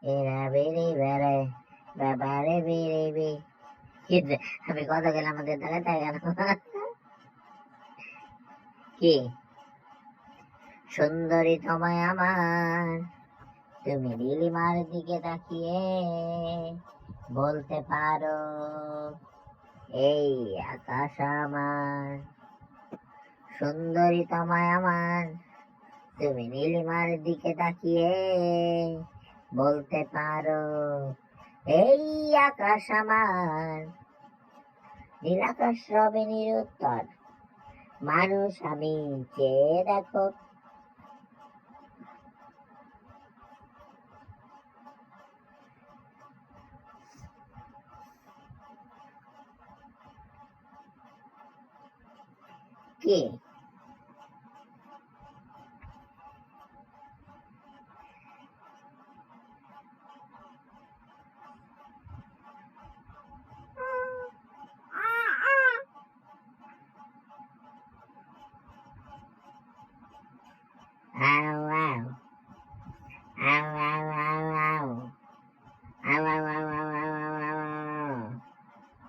এরা বেড়ে বেড়ে ব্যাপারে বেড়ে বে আমি কত গেলাম আমাদের তাহলে তাই গেল কি সুন্দরী তোমায় আমার তুমি নীলিমার দিকে তাকিয়ে বলতে পারো এই আকাশ আমার। সুন্দরী তোমায় আমার তুমি নীলিমার দিকে তাকিয়ে বলতে পারো এই আকাশ আমার। নীল আকাশ রবে নিরুত্তর মানুষ আমি চেয়ে দেখো। কে